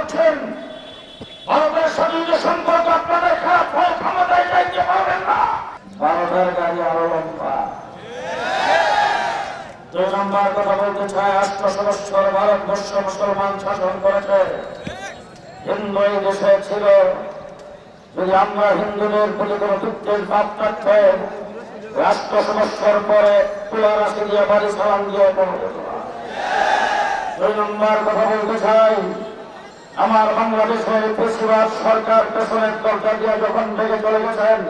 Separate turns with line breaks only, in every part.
করছেন। ভারতের সাথে যে সম্পর্ক আপনাদের খারাপ হয় ক্ষমতায় যাইতে পারবেন না। ভারতের গাড়ি আরো লম্বা। 2 নম্বর কথা বলতে চাই, 800 বৎসর ভারতবর্ষ মুসলমান শাসন করেছে। হিন্দু এই দেশে ছিল। যদি আমরা হিন্দুদের প্রতি কোনো দুঃখের ভাব থাকতে 800 বৎসর পরে তুলা রাশি দিয়ে বাড়ি সালাম দিয়ে কোনো যেত না। 2 নম্বর কথা বলতে চাই, আমার বাংলাদেশের বেশিরভাগ সরকার পেছনের দরজা দিয়ে যখন ভেঙে চলে গেছেন,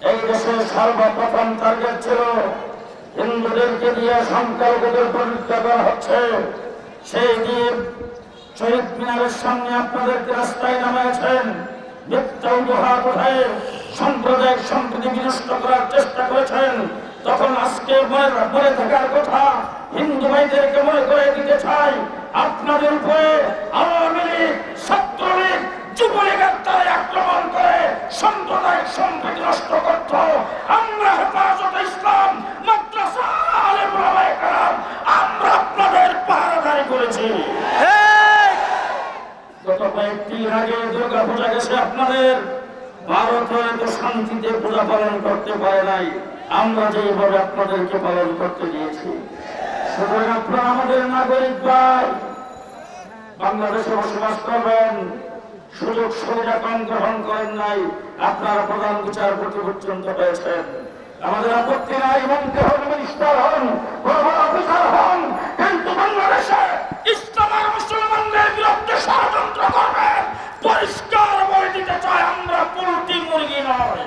এই দেশের সর্বপ্রথম টার্গেট ছিল হিন্দুদেরকে দিয়ে সংখ্যালঘুদের বিরুদ্ধে করা হচ্ছে। সেই দিন শহীদ মিনারের সামনে আপনাদেরকে রাস্তায় নামিয়েছেন, মিথ্যা উপহার কোথায় সাম্প্রদায়িক সম্প্রীতি বিনষ্ট করার চেষ্টা করেছেন। তখন আজকে মনে থাকার কথা হিন্দু ভাইদেরকে মনে করে দিতে চাই, আপনাদের উপরে আওয়ামী লীগ, ছাত্রলীগ, যুবলীগের তারা আক্রমণ করে সাম্প্রদায়িক সম্প্রীতি নষ্ট করত। আমরা হেফাজতে ইসলাম মাদ্রাসা আলেম ওলামায়ে কেরাম আমরা আপনাদের পাহারাদারি করেছি। গত কয়েকদিন আগে দুর্গা পূজা গেছে আপনাদের, ভারতে তো শান্তিতে পূজা পালন করতে পারে নাই, আমরা যেভাবে আপনাদেরকে পালন করতে দিয়েছি। সুতরাং আপনারা আমাদের নাগরিক ভাই, বাংলাদেশে বসবাস করবেন, সুযোগ সুবিধা কম গ্রহণ করেন নাই, আপনারা প্রধান বিচারপতি পর্যন্ত পেয়েছেন। আমাদের আপত্তি নাই, মন্ত্রী হন, মিনিস্টার হন, বড় বড় অফিসার হন, কিন্তু বাংলাদেশে ইসলাম আর মুসলমানদের বিরুদ্ধে ষড়যন্ত্র করবেন, পরিষ্কার বলে দিতে চাই আমরা পোল্ট্রি মুরগি নয়।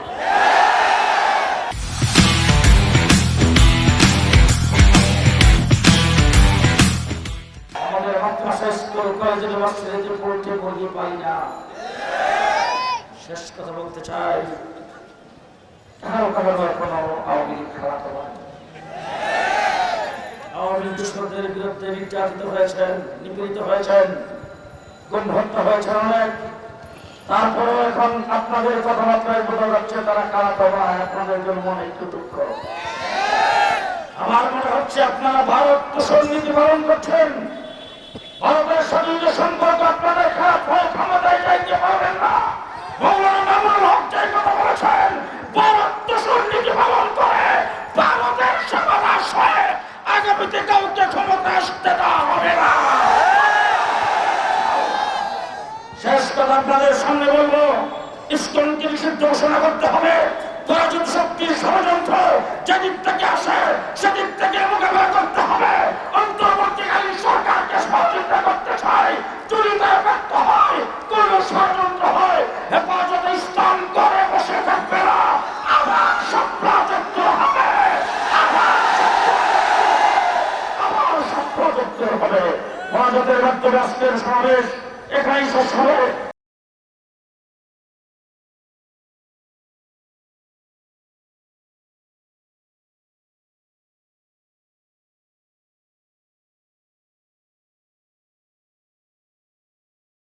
আমাদের মাদ্রাসা, স্কুল, কলেজ, ইউনিভার্সিটিতে পোল্ট্রি মুরগি পাই না। শেষ কথা বলতে চাই, কারো কারো কোনো আওয়ামী লীগ খেলা তো আওয়ামী লীগ দুষ্কৃতীদের বিরুদ্ধে নির্যাতিত হয়েছেন, নিপীড়িত হয়েছেন, গুম হত্যা হয়েছেন অনেক। তারপরেও এখন আপনাদের কথাবার্তায় বোঝা যাচ্ছে তারা কারা হয়, আপনাদের জন্য মনে একটু দুঃখ। আমার মনে হচ্ছে আপনারা ভারত পোষণ নীতি পালন করছেন। ভারতের সাথে যে সম্পর্ক আপনাদের খারাপ হয় ক্ষমতায় যাইতে পারবেন না। মৌলানা মামুনুল হক যে কথা বলেছেন, ভারত পোষণ নীতি পালন করে ভারতের সমাধান হয়ে আগামীতে কাউকে ক্ষমতা আসতে দেওয়া হবে না। শেষ কথা আপনাদের সামনে বলবো, ইসকনকে নিষিদ্ধ ঘোষণা করতে হবে। পরাজিত শক্তির ষড়যন্ত্র যেদিক থেকে আসে সেদিক থেকে মোকাবেলা করতে হবে। অন্তর্বর্তীকালীন সরকারকে সহযোগিতা করতে চাই। যদি তারা ব্যর্থ হয়, কোন ষড়যন্ত্র হয়, হেফাজতে ইসলাম করে বসে থাকবে না, আবার ষড়যন্ত্র হবে, আবার ষড়যন্ত্র হবে। মহাজোটের মাধ্যমে আজকের সমাবেশ এখানেই শেষ হবে।